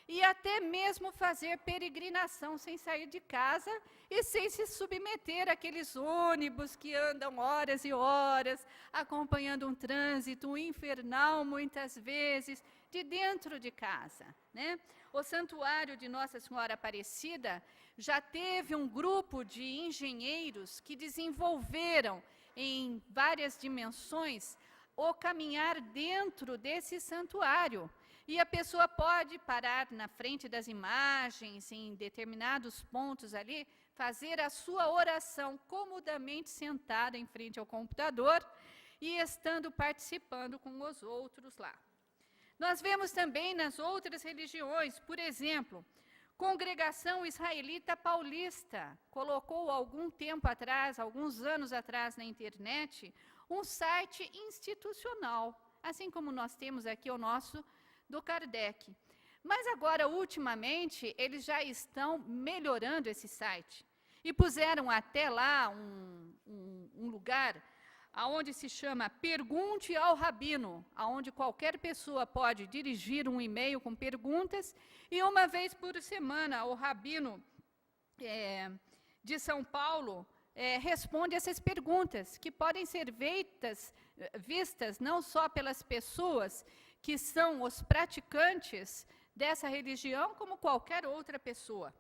[SPEAKER 1] e até mesmo fazer peregrinação sem sair de casa e sem se submeter àqueles ônibus que andam horas e horas, acompanhando um trânsito infernal, muitas vezes, de dentro de casa, né? O Santuário de Nossa Senhora Aparecida já teve um grupo de engenheiros que desenvolveram em várias dimensões o caminhar dentro desse santuário. E a pessoa pode parar na frente das imagens, em determinados pontos ali, fazer a sua oração comodamente sentada em frente ao computador e estando participando com os outros lá. Nós vemos também nas outras religiões, por exemplo, Congregação Israelita Paulista colocou algum tempo atrás, alguns anos atrás na internet, um site institucional, assim como nós temos aqui o nosso do Kardec. Mas agora, ultimamente, eles já estão melhorando esse site. E puseram até lá um lugar onde se chama Pergunte ao Rabino, onde qualquer pessoa pode dirigir um e-mail com perguntas, e uma vez por semana o Rabino de São Paulo responde essas perguntas, que podem ser vistas não só pelas pessoas que são os praticantes dessa religião, como qualquer outra pessoa.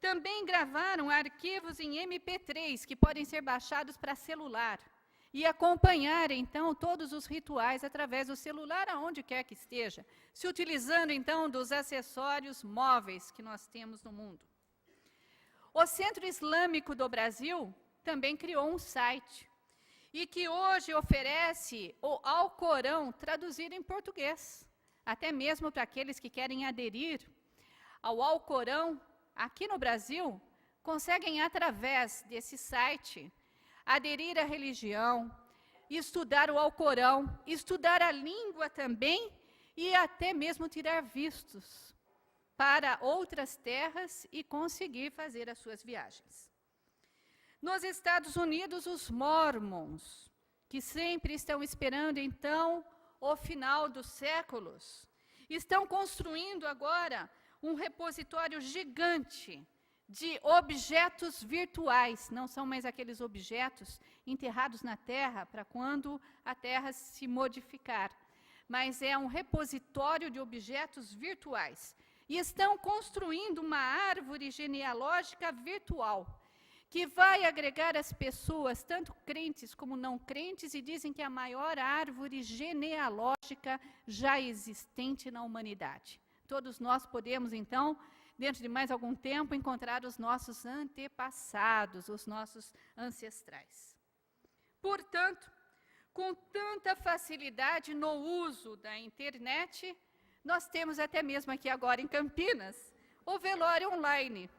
[SPEAKER 1] Também gravaram arquivos em MP3, que podem ser baixados para celular, e acompanhar, então, todos os rituais através do celular, aonde quer que esteja, se utilizando, então, dos acessórios móveis que nós temos no mundo. O Centro Islâmico do Brasil também criou um site, e que hoje oferece o Alcorão traduzido em português, até mesmo para aqueles que querem aderir ao Alcorão aqui no Brasil, conseguem através desse site aderir à religião, estudar o Alcorão, estudar a língua também e até mesmo tirar vistos para outras terras e conseguir fazer as suas viagens. Nos Estados Unidos, os Mormons, que sempre estão esperando, então, o final dos séculos, estão construindo agora um repositório gigante de objetos virtuais. Não são mais aqueles objetos enterrados na terra para quando a terra se modificar, mas é um repositório de objetos virtuais. E estão construindo uma árvore genealógica virtual, que vai agregar as pessoas, tanto crentes como não crentes, e dizem que é a maior árvore genealógica já existente na humanidade. Todos nós podemos, então, dentro de mais algum tempo, encontrar os nossos antepassados, os nossos ancestrais. Portanto, com tanta facilidade no uso da internet, nós temos até mesmo aqui agora em Campinas, o velório online.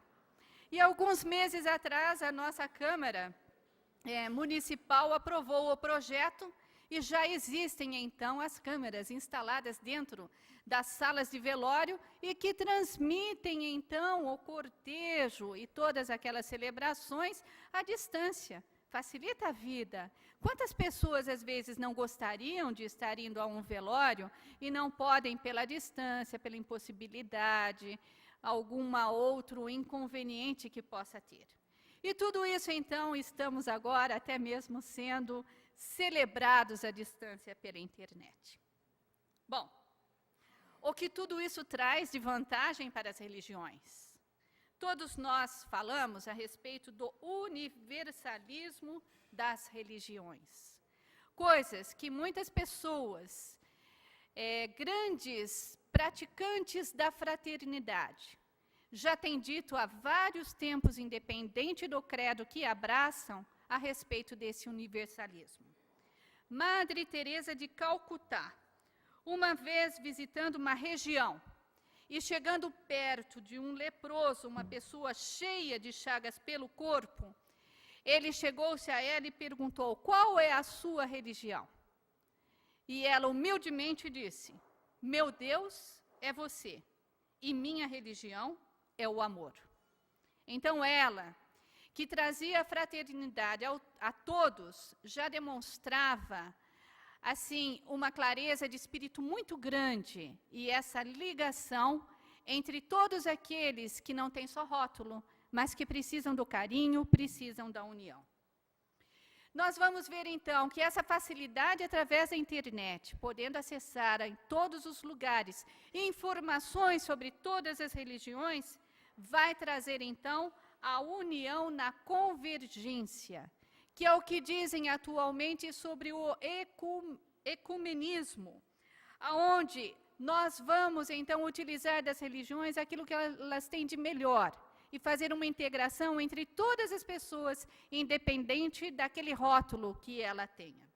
[SPEAKER 1] E alguns meses atrás, a nossa Câmara Municipal aprovou o projeto e já existem, então, as câmeras instaladas dentro das salas de velório e que transmitem, então, o cortejo e todas aquelas celebrações à distância. Facilita a vida. Quantas pessoas, às vezes, não gostariam de estar indo a um velório e não podem pela distância, pela impossibilidade, alguma outro inconveniente que possa ter. E tudo isso, então, estamos agora até mesmo sendo celebrados à distância pela internet. Bom, o que tudo isso traz de vantagem para as religiões? Todos nós falamos a respeito do universalismo das religiões. Coisas que muitas pessoas, grandes praticantes da fraternidade, já têm dito há vários tempos, independente do credo que abraçam, a respeito desse universalismo. Madre Teresa de Calcutá, uma vez visitando uma região e chegando perto de um leproso, uma pessoa cheia de chagas pelo corpo, ele chegou-se a ela e perguntou: qual é a sua religião? E ela humildemente disse: meu Deus é você, e minha religião é o amor. Então ela, que trazia a fraternidade a todos, já demonstrava, assim, uma clareza de espírito muito grande, e essa ligação entre todos aqueles que não têm só rótulo, mas que precisam do carinho, precisam da união. Nós vamos ver, então, que essa facilidade através da internet, podendo acessar em todos os lugares informações sobre todas as religiões, vai trazer, então, a união na convergência, que é o que dizem atualmente sobre o ecumenismo, aonde nós vamos, então, utilizar das religiões aquilo que elas têm de melhor, e fazer uma integração entre todas as pessoas, independente daquele rótulo que ela tenha.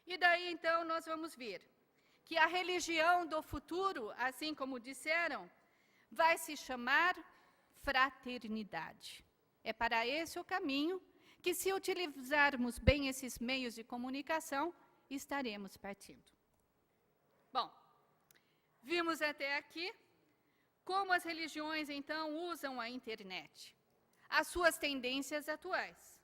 [SPEAKER 1] E daí, então, nós vamos ver que a religião do futuro, assim como disseram, vai se chamar fraternidade. É para esse o caminho que, se utilizarmos bem esses meios de comunicação, estaremos partindo. Bom, vimos até aqui como as religiões, então, usam a internet, as suas tendências atuais.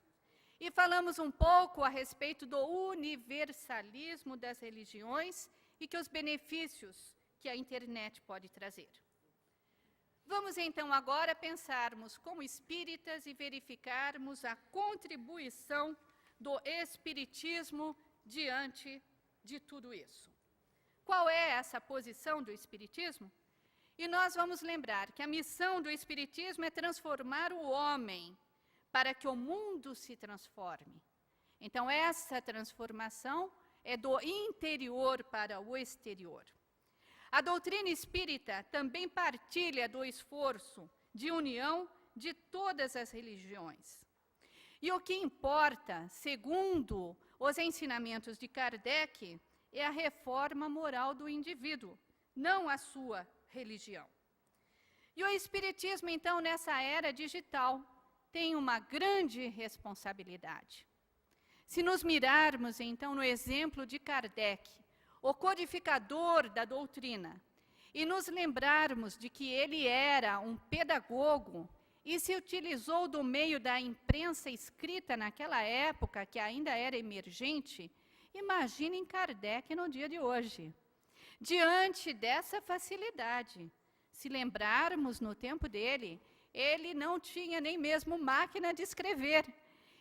[SPEAKER 1] E falamos um pouco a respeito do universalismo das religiões e que os benefícios que a internet pode trazer. Vamos, então, agora pensarmos como espíritas e verificarmos a contribuição do espiritismo diante de tudo isso. Qual é essa posição do espiritismo? E nós vamos lembrar que a missão do espiritismo é transformar o homem para que o mundo se transforme. Então, essa transformação é do interior para o exterior. A doutrina espírita também partilha do esforço de união de todas as religiões. E o que importa, segundo os ensinamentos de Kardec, é a reforma moral do indivíduo, não a sua religião. E o Espiritismo, então, nessa era digital, tem uma grande responsabilidade. Se nos mirarmos, então, no exemplo de Kardec, o codificador da doutrina, e nos lembrarmos de que ele era um pedagogo e se utilizou do meio da imprensa escrita naquela época, que ainda era emergente, imaginem Kardec no dia de hoje. Diante dessa facilidade, se lembrarmos no tempo dele, ele não tinha nem mesmo máquina de escrever.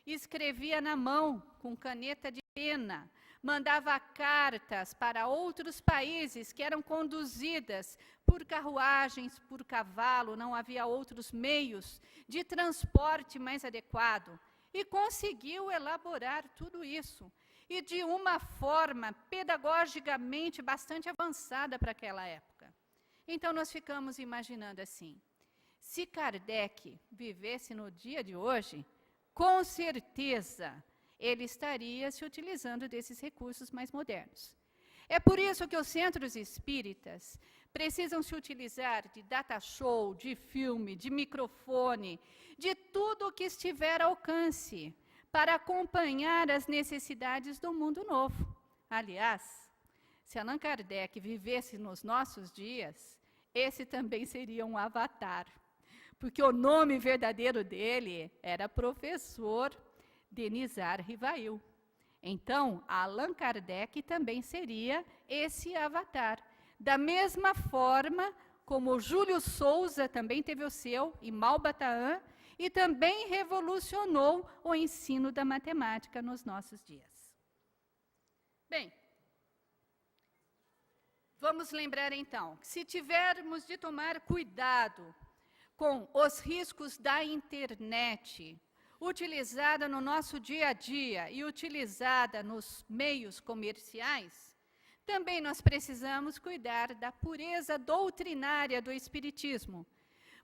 [SPEAKER 1] Escrevia na mão, com caneta de pena, mandava cartas para outros países que eram conduzidas por carruagens, por cavalo, não havia outros meios de transporte mais adequado. E conseguiu elaborar tudo isso. E de uma forma pedagogicamente bastante avançada para aquela época. Então, nós ficamos imaginando assim, se Kardec vivesse no dia de hoje, com certeza ele estaria se utilizando desses recursos mais modernos. É por isso que os centros espíritas precisam se utilizar de data show, de filme, de microfone, de tudo o que estiver ao alcance, para acompanhar as necessidades do mundo novo. Aliás, se Allan Kardec vivesse nos nossos dias, esse também seria um avatar, porque o nome verdadeiro dele era professor Denizar Rivail. Então, Allan Kardec também seria esse avatar. Da mesma forma como Júlio Souza também teve o seu, em Malbataan, e também revolucionou o ensino da matemática nos nossos dias. Bem, vamos lembrar então, que se tivermos de tomar cuidado com os riscos da internet, utilizada no nosso dia a dia e utilizada nos meios comerciais, também nós precisamos cuidar da pureza doutrinária do Espiritismo,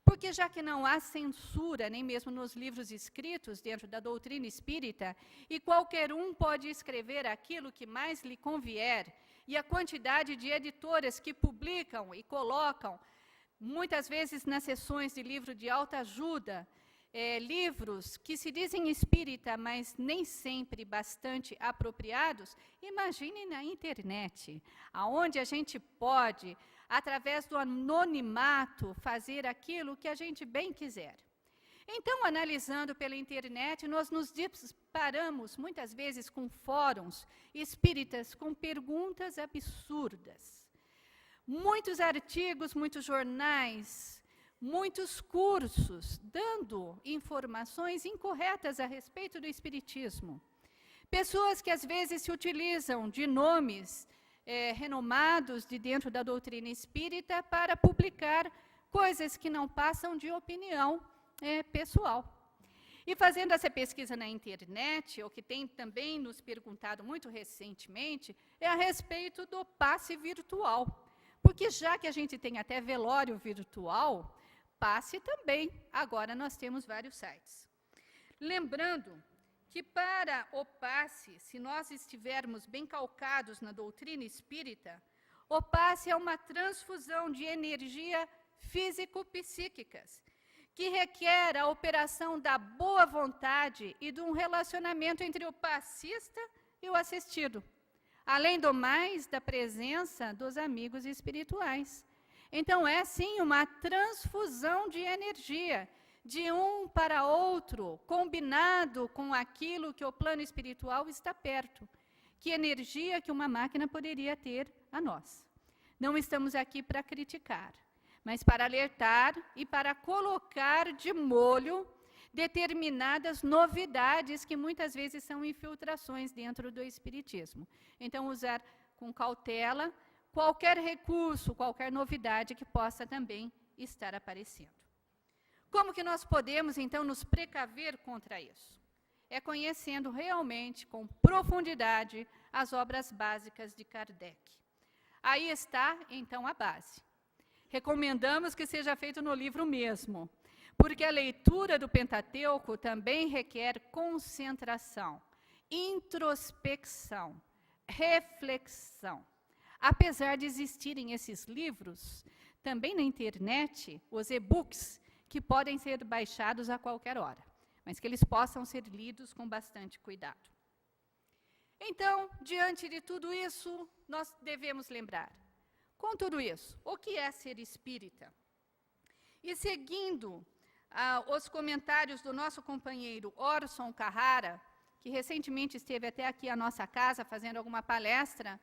[SPEAKER 1] porque já que não há censura, nem mesmo nos livros escritos dentro da doutrina espírita, e qualquer um pode escrever aquilo que mais lhe convier, e a quantidade de editoras que publicam e colocam, muitas vezes nas sessões de livro de alta ajuda, livros que se dizem espírita, mas nem sempre bastante apropriados, imaginem na internet, aonde a gente pode, através do anonimato, fazer aquilo que a gente bem quiser. Então, analisando pela internet, nós nos deparamos muitas vezes com fóruns espíritas com perguntas absurdas. Muitos artigos, muitos jornais, muitos cursos dando informações incorretas a respeito do espiritismo. Pessoas que às vezes se utilizam de nomes renomados de dentro da doutrina espírita para publicar coisas que não passam de opinião pessoal. E fazendo essa pesquisa na internet, o que tem também nos perguntado muito recentemente, é a respeito do passe virtual. Porque já que a gente tem até velório virtual, passe também. Agora nós temos vários sites. Lembrando que para o passe, se nós estivermos bem calcados na doutrina espírita, o passe é uma transfusão de energia físico-psíquicas, que requer a operação da boa vontade e de um relacionamento entre o passista e o assistido, além do mais, da presença dos amigos espirituais. Então, é sim uma transfusão de energia, de um para outro, combinado com aquilo que o plano espiritual está perto. Que energia que uma máquina poderia ter a nós. Não estamos aqui para criticar, mas para alertar e para colocar de molho determinadas novidades que muitas vezes são infiltrações dentro do espiritismo. Então, usar com cautela qualquer recurso, qualquer novidade que possa também estar aparecendo. Como que nós podemos, então, nos precaver contra isso? É conhecendo realmente, com profundidade, as obras básicas de Kardec. Aí está, então, a base. Recomendamos que seja feito no livro mesmo, porque a leitura do Pentateuco também requer concentração, introspecção, reflexão. Apesar de existirem esses livros, também na internet, os e-books, que podem ser baixados a qualquer hora, mas que eles possam ser lidos com bastante cuidado. Então, diante de tudo isso, nós devemos lembrar, com tudo isso, o que é ser espírita? E seguindo os comentários do nosso companheiro Orson Carrara, que recentemente esteve até aqui à nossa casa fazendo alguma palestra,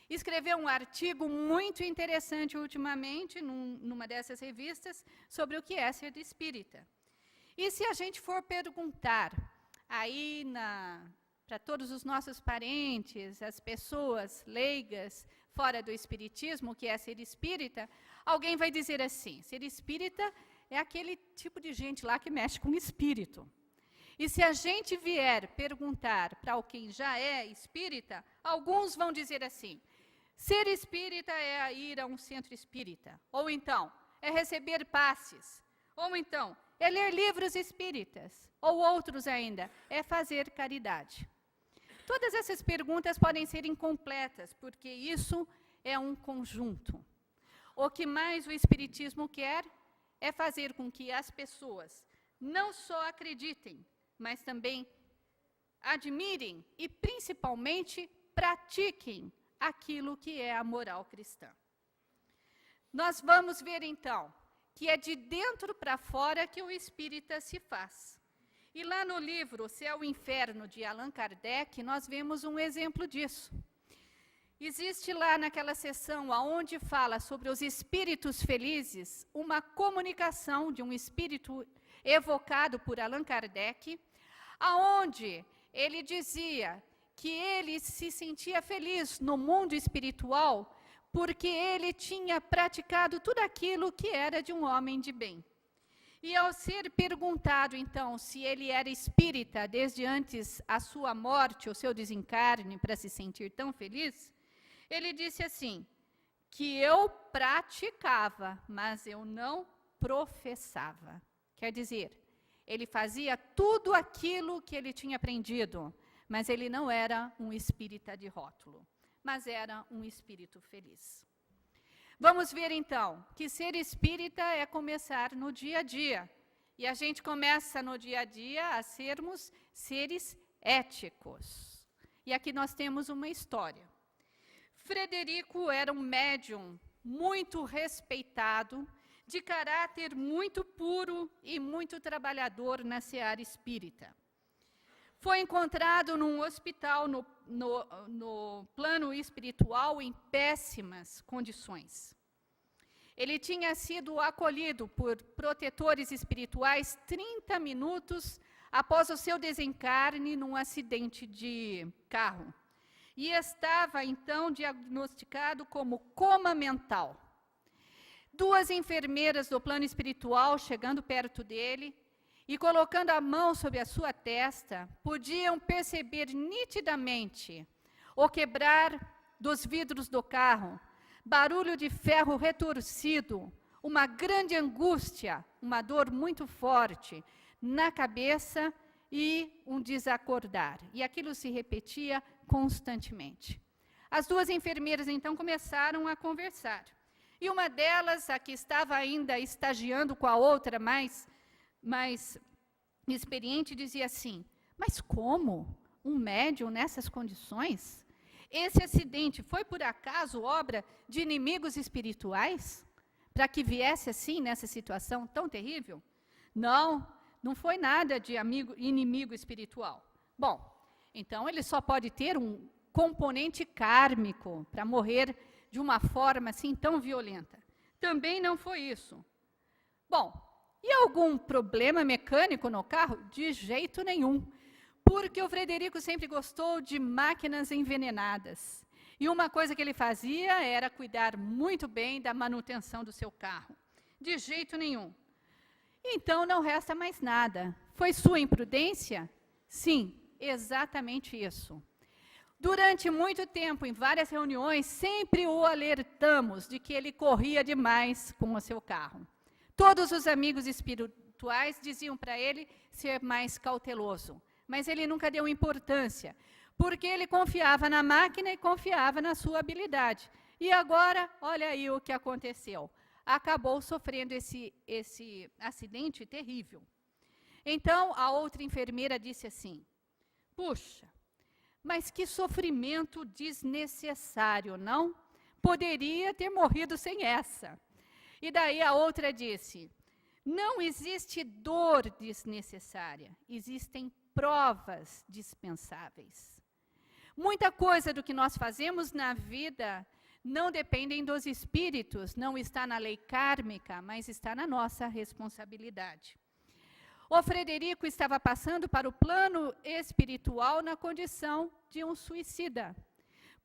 [SPEAKER 1] escreveu um artigo muito interessante ultimamente, numa dessas revistas, sobre o que é ser espírita. E se a gente for perguntar aí para todos os nossos parentes, as pessoas leigas fora do espiritismo, o que é ser espírita, alguém vai dizer assim, ser espírita é aquele tipo de gente lá que mexe com espírito. E se a gente vier perguntar para quem já é espírita, alguns vão dizer assim, ser espírita é ir a um centro espírita, ou então, é receber passes, ou então, é ler livros espíritas, ou outros ainda, é fazer caridade. Todas essas perguntas podem ser incompletas, porque isso é um conjunto. O que mais o espiritismo quer é fazer com que as pessoas não só acreditem, mas também admirem e, principalmente, pratiquem aquilo que é a moral cristã. Nós vamos ver, então, que é de dentro para fora que o espírita se faz. E lá no livro O Céu e o Inferno, de Allan Kardec, nós vemos um exemplo disso. Existe lá naquela seção onde fala sobre os espíritos felizes, uma comunicação de um espírito evocado por Allan Kardec, aonde ele dizia que ele se sentia feliz no mundo espiritual porque ele tinha praticado tudo aquilo que era de um homem de bem. E ao ser perguntado, então, se ele era espírita desde antes a sua morte, o seu desencarne, para se sentir tão feliz, ele disse assim, que eu praticava, mas eu não professava. Quer dizer, ele fazia tudo aquilo que ele tinha aprendido, mas ele não era um espírita de rótulo, mas era um espírito feliz. Vamos ver então que ser espírita é começar no dia a dia. E a gente começa no dia a dia a sermos seres éticos. E aqui nós temos uma história. Frederico era um médium muito respeitado, de caráter muito puro e muito trabalhador na seara espírita. Foi encontrado num hospital no plano espiritual em péssimas condições. Ele tinha sido acolhido por protetores espirituais 30 minutos após o seu desencarne num acidente de carro. E estava, então, diagnosticado como coma mental. 2 enfermeiras do plano espiritual chegando perto dele e colocando a mão sobre a sua testa, podiam perceber nitidamente o quebrar dos vidros do carro, barulho de ferro retorcido, uma grande angústia, uma dor muito forte na cabeça e um desacordar. E aquilo se repetia constantemente. As 2 enfermeiras, então, começaram a conversar. E uma delas, a que estava ainda estagiando com a outra mais experiente, dizia assim, mas como um médium nessas condições? Esse acidente foi, por acaso, obra de inimigos espirituais? Para que viesse assim, nessa situação tão terrível? Não, não foi nada de inimigo espiritual. Bom, então ele só pode ter um componente kármico para morrer de uma forma assim tão violenta. Também não foi isso. Bom, e algum problema mecânico no carro? De jeito nenhum. Porque o Frederico sempre gostou de máquinas envenenadas. E uma coisa que ele fazia era cuidar muito bem da manutenção do seu carro. De jeito nenhum. Então não resta mais nada. Foi sua imprudência? Sim, exatamente isso. Durante muito tempo, em várias reuniões, sempre o alertamos de que ele corria demais com o seu carro. Todos os amigos espirituais diziam para ele ser mais cauteloso. Mas ele nunca deu importância, porque ele confiava na máquina e confiava na sua habilidade. E agora, olha aí o que aconteceu. Acabou sofrendo esse acidente terrível. Então, a outra enfermeira disse assim, puxa, mas que sofrimento desnecessário, não? Poderia ter morrido sem essa. E daí a outra disse, não existe dor desnecessária, existem provas dispensáveis. Muita coisa do que nós fazemos na vida não dependem dos espíritos, não está na lei kármica, mas está na nossa responsabilidade. O Frederico estava passando para o plano espiritual na condição de um suicida,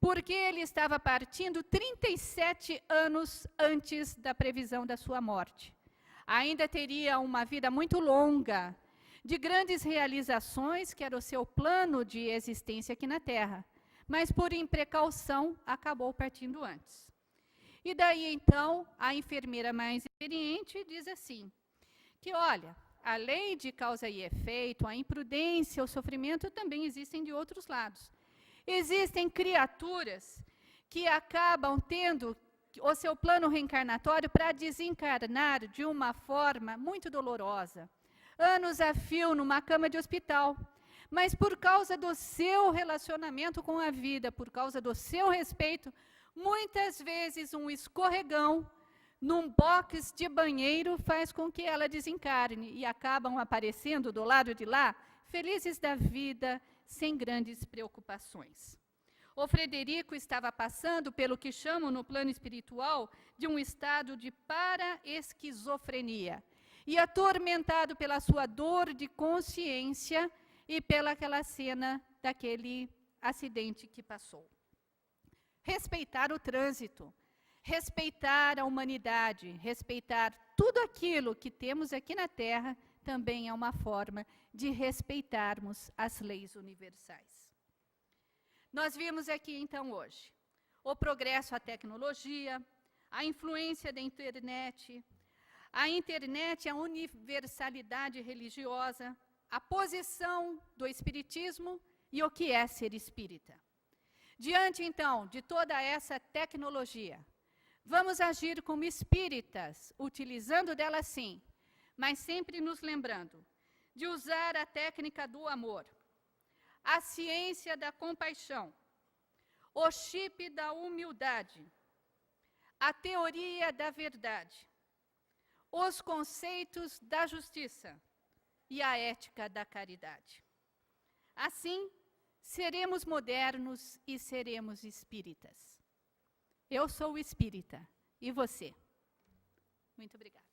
[SPEAKER 1] porque ele estava partindo 37 anos antes da previsão da sua morte. Ainda teria uma vida muito longa, de grandes realizações, que era o seu plano de existência aqui na Terra, mas por imprecaução acabou partindo antes. E daí então, a enfermeira mais experiente diz assim, que olha, a lei de causa e efeito, a imprudência, o sofrimento também existem de outros lados. Existem criaturas que acabam tendo o seu plano reencarnatório para desencarnar de uma forma muito dolorosa. Anos a fio numa cama de hospital. Mas por causa do seu relacionamento com a vida, por causa do seu respeito, muitas vezes um escorregão num box de banheiro faz com que ela desencarne e acabam aparecendo do lado de lá, felizes da vida, sem grandes preocupações. O Frederico estava passando pelo que chamam no plano espiritual de um estado de paraesquizofrenia e atormentado pela sua dor de consciência e pelaquela cena daquele acidente que passou. Respeitar o trânsito, respeitar a humanidade, respeitar tudo aquilo que temos aqui na Terra, também é uma forma de respeitarmos as leis universais. Nós vimos aqui, então, hoje, o progresso, a tecnologia, a influência da internet, a universalidade religiosa, a posição do espiritismo e o que é ser espírita. Diante, então, de toda essa tecnologia, vamos agir como espíritas, utilizando dela sim, mas sempre nos lembrando de usar a técnica do amor, a ciência da compaixão, o chip da humildade, a teoria da verdade, os conceitos da justiça e a ética da caridade. Assim, seremos modernos e seremos espíritas. Eu sou espírita. E você? Muito obrigada.